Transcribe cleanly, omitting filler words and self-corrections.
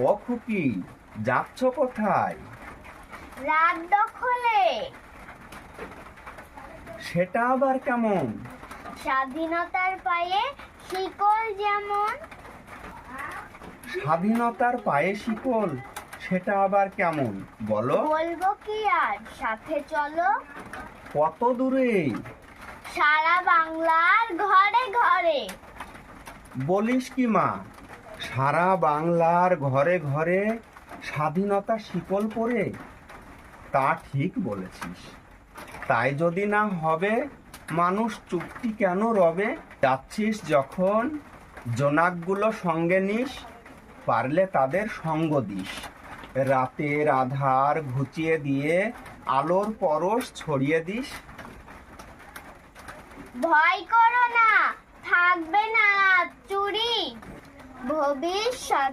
ও খুকি, যাচ্ছ কোথায়? রাত দখলে। সেটা আবার কেমন? স্বাধীনতার পায়ে শিকল যেমন। স্বাধীনতার পায়ে শিকল, সেটা আবার কেমন বলো? বলবো কি আর, সাথে চলো। কত দূরে? সারা বাংলার ঘরে ঘরে। বলিস কি মা, সারা বাংলার ঘরে ঘরে স্বাধীনতা শিকল পরে? তা ঠিক বলেছিস। তাই যদি না হবে, মানুষ চুক্তি কেন রবে? যাচ্ছিস যখন, জোনাকগুলো সঙ্গে নিস, পারলে তাদের সঙ্গ দিস। রাতের আধার ঘুচিয়ে দিয়ে আলোর পরশ ছড়িয়ে দিস। ভয় করো না, থাকবে না চুরি। ভবিষ্যৎ